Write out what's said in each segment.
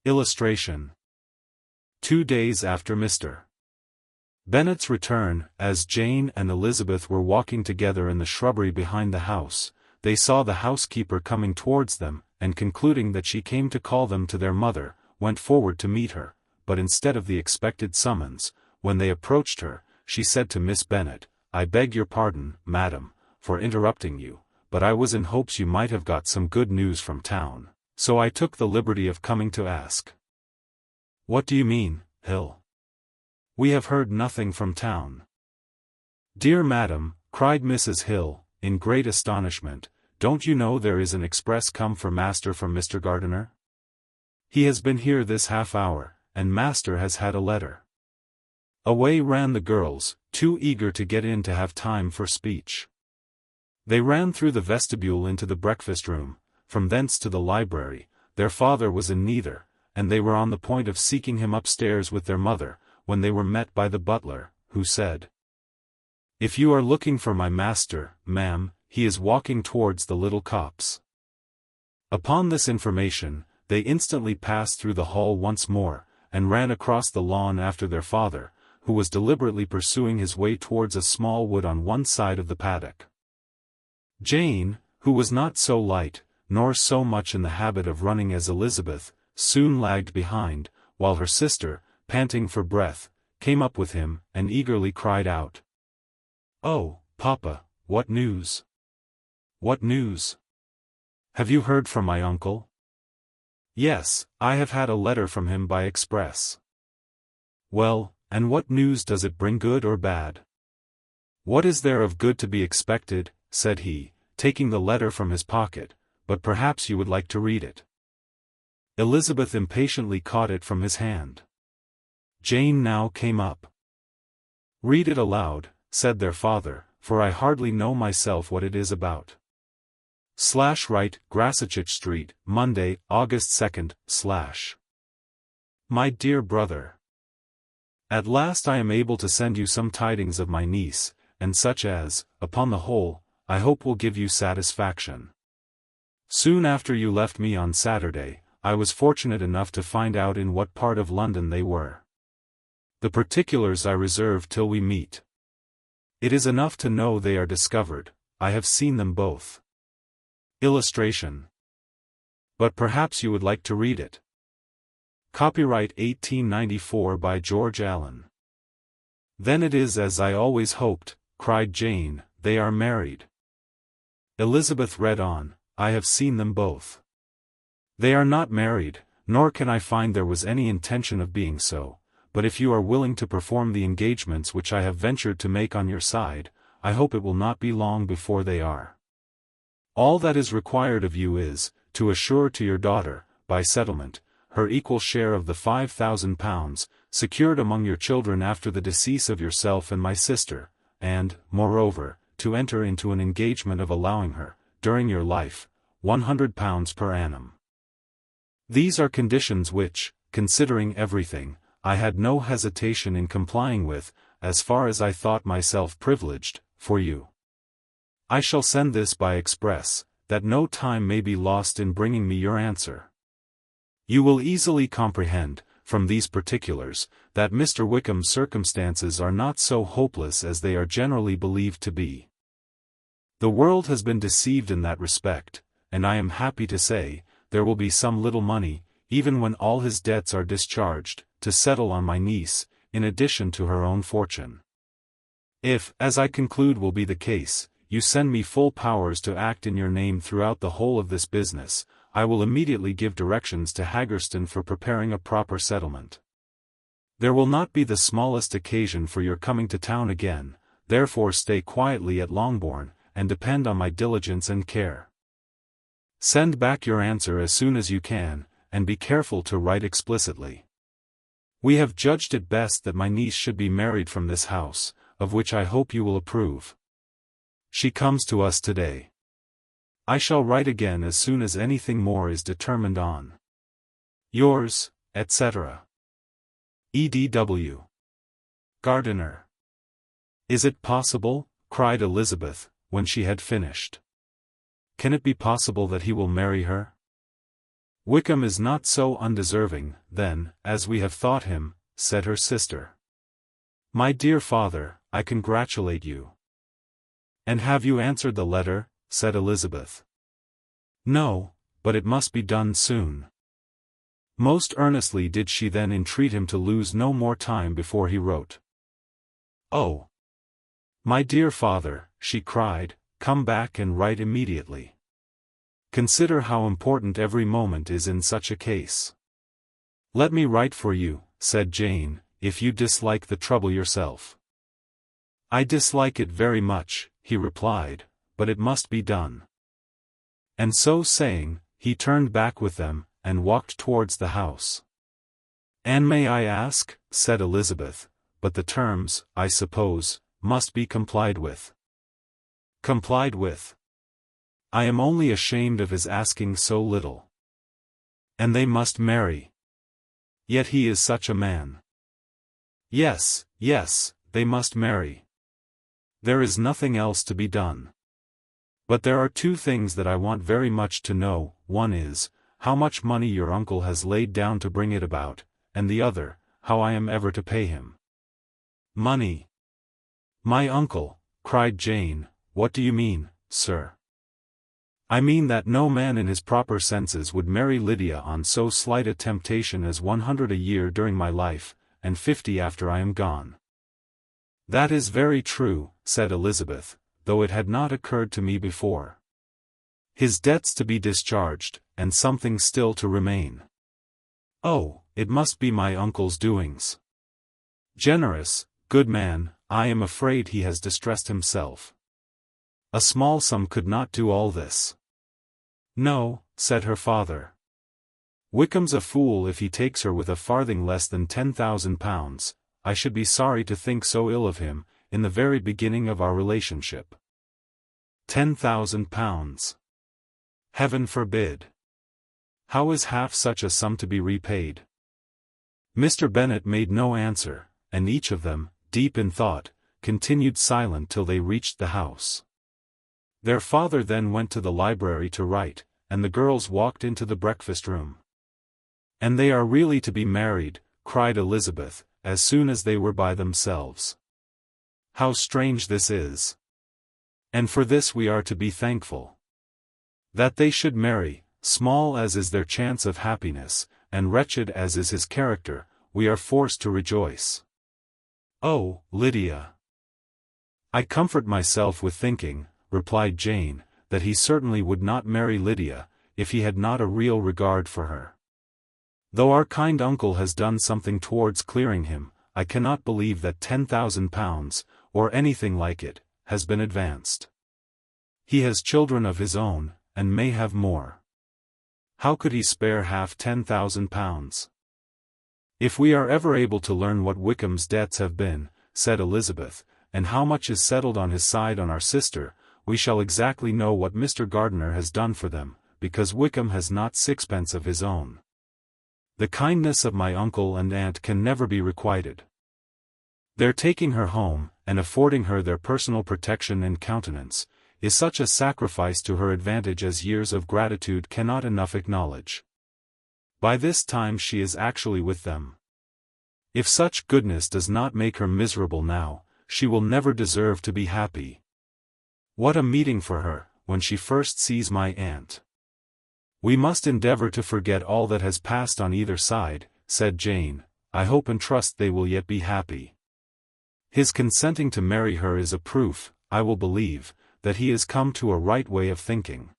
Illustration. 2 days after Mr. Bennet's return, as Jane and Elizabeth were walking together in the shrubbery behind the house, they saw the housekeeper coming towards them, and concluding that she came to call them to their mother, went forward to meet her, but instead of the expected summons, when they approached her, she said to Miss Bennet, "I beg your pardon, madam, for interrupting you, but I was in hopes you might have got some good news from town, so I took the liberty of coming to ask." "What do you mean, Hill? We have heard nothing from town." "Dear madam," cried Mrs. Hill, in great astonishment, "don't you know there is an express come for master from Mr. Gardiner? He has been here this half hour, and master has had a letter." Away ran the girls, too eager to get in to have time for speech. They ran through the vestibule into the breakfast room, from thence to the library. Their father was in neither, and they were on the point of seeking him upstairs with their mother, when they were met by the butler, who said, "If you are looking for my master, ma'am, he is walking towards the little copse." Upon this information, they instantly passed through the hall once more, and ran across the lawn after their father, who was deliberately pursuing his way towards a small wood on one side of the paddock. Jane, who was not so light, nor so much in the habit of running as Elizabeth, soon lagged behind, while her sister, panting for breath, came up with him, and eagerly cried out, "Oh, papa, what news? What news? Have you heard from my uncle?" "Yes, I have had a letter from him by express." "Well, and what news does it bring, good or bad?" "What is there of good to be expected?" said he, taking the letter from his pocket, "but perhaps you would like to read it." Elizabeth impatiently caught it from his hand. Jane now came up. "Read it aloud," said their father, "for I hardly know myself what it is about." /Right, Grasachich Street, Monday, August 2nd, / My dear brother, at last I am able to send you some tidings of my niece, and such as, upon the whole, I hope will give you satisfaction. Soon after you left me on Saturday, I was fortunate enough to find out in what part of London they were. The particulars I reserve till we meet. It is enough to know they are discovered. I have seen them both. Illustration. But perhaps you would like to read it. Copyright 1894 by George Allen. "Then it is as I always hoped," cried Jane, "they are married." Elizabeth read on, "I have seen them both. They are not married, nor can I find there was any intention of being so, but if you are willing to perform the engagements which I have ventured to make on your side, I hope it will not be long before they are. All that is required of you is, to assure to your daughter, by settlement, her equal share of the £5,000, secured among your children after the decease of yourself and my sister, and, moreover, to enter into an engagement of allowing her, during your life, £100 per annum. These are conditions which, considering everything, I had no hesitation in complying with, as far as I thought myself privileged, for you. I shall send this by express, that no time may be lost in bringing me your answer. You will easily comprehend, from these particulars, that Mr. Wickham's circumstances are not so hopeless as they are generally believed to be. The world has been deceived in that respect, and I am happy to say, there will be some little money, even when all his debts are discharged, to settle on my niece, in addition to her own fortune. If, as I conclude will be the case, you send me full powers to act in your name throughout the whole of this business, I will immediately give directions to Haggerston for preparing a proper settlement. There will not be the smallest occasion for your coming to town again, therefore stay quietly at Longbourn, and depend on my diligence and care. Send back your answer as soon as you can, and be careful to write explicitly. We have judged it best that my niece should be married from this house, of which I hope you will approve. She comes to us today. I shall write again as soon as anything more is determined on. Yours, etc. E.D.W. Gardiner. Is it possible? Cried Elizabeth, when she had finished. Can it be possible that he will marry her? Wickham is not so undeserving, then, as we have thought him, said her sister. My dear father, I congratulate you. And have you answered the letter? Said Elizabeth. No, but it must be done soon. Most earnestly did she then entreat him to lose no more time before he wrote. Oh! My dear father, she cried, come back and write immediately. Consider how important every moment is in such a case. Let me write for you, said Jane, if you dislike the trouble yourself. I dislike it very much, he replied, but it must be done. And so saying, he turned back with them, and walked towards the house. And may I ask, said Elizabeth, but the terms, I suppose, must be complied with. Complied with? I am only ashamed of his asking so little. And they must marry. Yet he is such a man. Yes, yes, they must marry. There is nothing else to be done. But there are two things that I want very much to know. One is, how much money your uncle has laid down to bring it about, and the other, how I am ever to pay him. Money. My uncle, cried Jane, what do you mean, sir? I mean that no man in his proper senses would marry Lydia on so slight a temptation as 100 a year during my life, and 50 after I am gone. That is very true, said Elizabeth, though it had not occurred to me before. His debts to be discharged, and something still to remain. Oh, it must be my uncle's doings. Generous, good man, I am afraid he has distressed himself. A small sum could not do all this. No, said her father. Wickham's a fool if he takes her with a farthing less than £10,000, I should be sorry to think so ill of him, in the very beginning of our relationship. £10,000. Heaven forbid. How is half such a sum to be repaid? Mr. Bennet made no answer, and each of them, deep in thought, continued silent till they reached the house. Their father then went to the library to write, and the girls walked into the breakfast-room. And they are really to be married, cried Elizabeth, as soon as they were by themselves. How strange this is! And for this we are to be thankful. That they should marry, small as is their chance of happiness, and wretched as is his character, we are forced to rejoice. Oh, Lydia! I comfort myself with thinking, replied Jane, that he certainly would not marry Lydia, if he had not a real regard for her. Though our kind uncle has done something towards clearing him, I cannot believe that £10,000, or anything like it, has been advanced. He has children of his own, and may have more. How could he spare half £10,000? If we are ever able to learn what Wickham's debts have been, said Elizabeth, and how much is settled on his side on our sister, we shall exactly know what Mr. Gardiner has done for them, because Wickham has not sixpence of his own. The kindness of my uncle and aunt can never be requited. Their taking her home, and affording her their personal protection and countenance, is such a sacrifice to her advantage as years of gratitude cannot enough acknowledge. By this time she is actually with them. If such goodness does not make her miserable now, she will never deserve to be happy. What a meeting for her, when she first sees my aunt. We must endeavor to forget all that has passed on either side, said Jane. I hope and trust they will yet be happy. His consenting to marry her is a proof, I will believe, that he has come to a right way of thinking.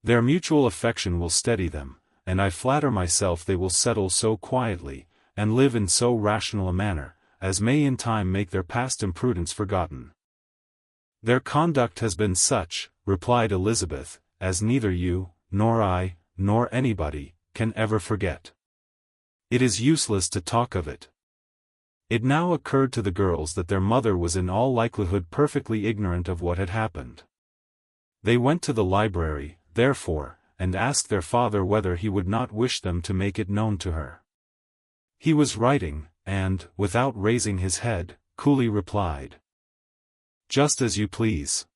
Their mutual affection will steady them, and I flatter myself they will settle so quietly, and live in so rational a manner, as may in time make their past imprudence forgotten. Their conduct has been such, replied Elizabeth, as neither you, nor I, nor anybody, can ever forget. It is useless to talk of it. It now occurred to the girls that their mother was in all likelihood perfectly ignorant of what had happened. They went to the library, therefore, and asked their father whether he would not wish them to make it known to her. He was writing, and, without raising his head, coolly replied, "Just as you please.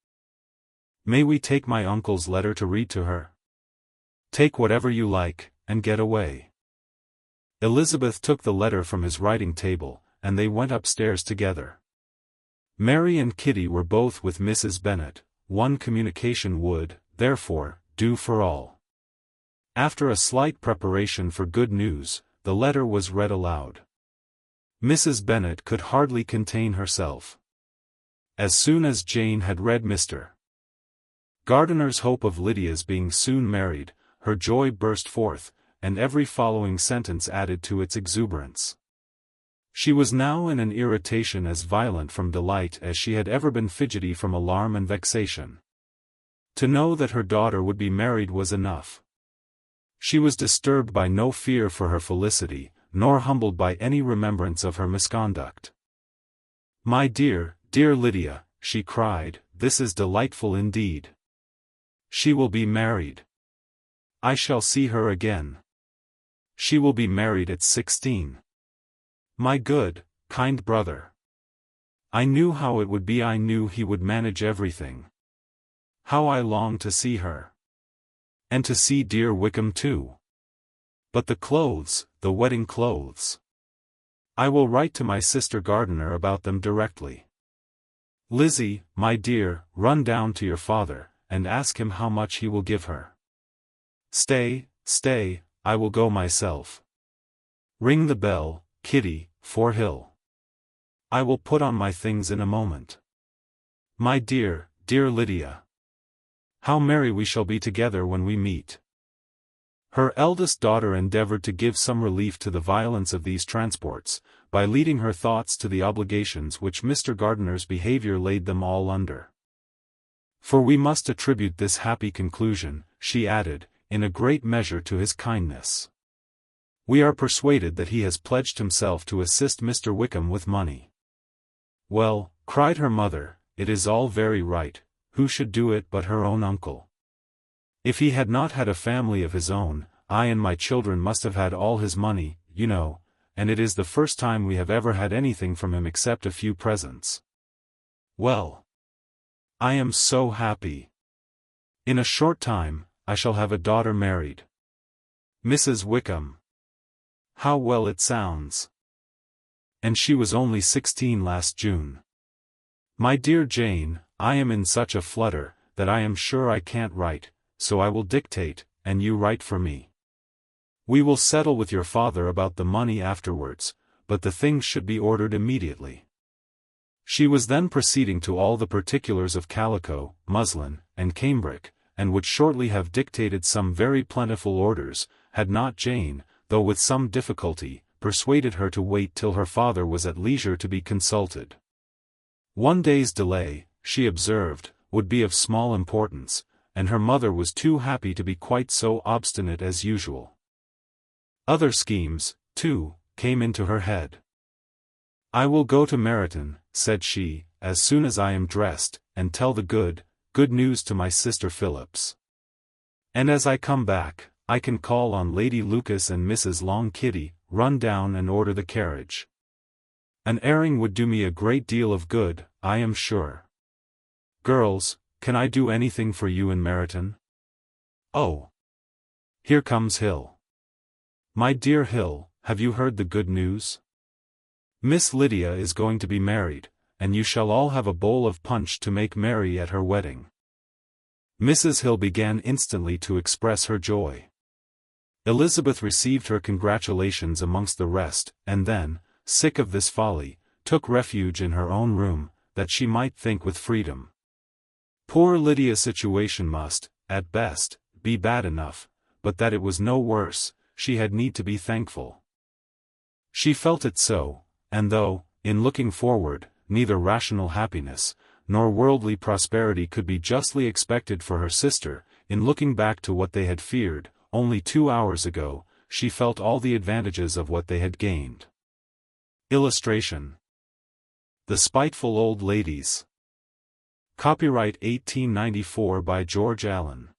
May we take my uncle's letter to read to her?" Take whatever you like, and get away." Elizabeth took the letter from his writing table, and they went upstairs together. Mary and Kitty were both with Mrs. Bennet. One communication would, therefore, do for all. After a slight preparation for good news, the letter was read aloud. Mrs. Bennet could hardly contain herself. As soon as Jane had read Mr. Gardiner's hope of Lydia's being soon married, her joy burst forth, and every following sentence added to its exuberance. She was now in an irritation as violent from delight as she had ever been fidgety from alarm and vexation. To know that her daughter would be married was enough. She was disturbed by no fear for her felicity, nor humbled by any remembrance of her misconduct. "My dear, dear Lydia," she cried, "this is delightful indeed. She will be married. I shall see her again. She will be married at 16. My good, kind brother. I knew how it would be. I knew he would manage everything. How I long to see her. And to see dear Wickham too. But the clothes, the wedding clothes. I will write to my sister Gardiner about them directly. Lizzie, my dear, run down to your father, and ask him how much he will give her. Stay, stay, I will go myself. Ring the bell, Kitty, for Hill. I will put on my things in a moment. My dear, dear Lydia. How merry we shall be together when we meet." Her eldest daughter endeavored to give some relief to the violence of these transports, by leading her thoughts to the obligations which Mr. Gardiner's behavior laid them all under. "For we must attribute this happy conclusion," she added, "in a great measure to his kindness. We are persuaded that he has pledged himself to assist Mr. Wickham with money." "Well," cried her mother, "it is all very right. Who should do it but her own uncle? If he had not had a family of his own, I and my children must have had all his money, you know, and it is the first time we have ever had anything from him except a few presents. Well, I am so happy. In a short time, I shall have a daughter married. Mrs. Wickham. How well it sounds. And she was only 16 last June. My dear Jane, I am in such a flutter, that I am sure I can't write, so I will dictate, and you write for me. We will settle with your father about the money afterwards, but the things should be ordered immediately." She was then proceeding to all the particulars of calico, muslin, and cambric, and would shortly have dictated some very plentiful orders, had not Jane, though with some difficulty, persuaded her to wait till her father was at leisure to be consulted. One day's delay, she observed, would be of small importance, and her mother was too happy to be quite so obstinate as usual. Other schemes, too, came into her head. "I will go to Meryton," said she, "as soon as I am dressed, and tell the good news to my sister Phillips. And as I come back, I can call on Lady Lucas and Mrs. Long. Kitty, run down and order the carriage. An airing would do me a great deal of good, I am sure. Girls, can I do anything for you in Meryton? Oh! Here comes Hill. My dear Hill, have you heard the good news? Miss Lydia is going to be married, and you shall all have a bowl of punch to make merry at her wedding." Mrs. Hill began instantly to express her joy. Elizabeth received her congratulations amongst the rest, and then, sick of this folly, took refuge in her own room, that she might think with freedom. Poor Lydia's situation must, at best, be bad enough, but that it was no worse, she had need to be thankful. She felt it so, and though, in looking forward, neither rational happiness, nor worldly prosperity could be justly expected for her sister, in looking back to what they had feared, only 2 hours ago, she felt all the advantages of what they had gained. Illustration: The Spiteful Old Ladies. Copyright 1894 by George Allen.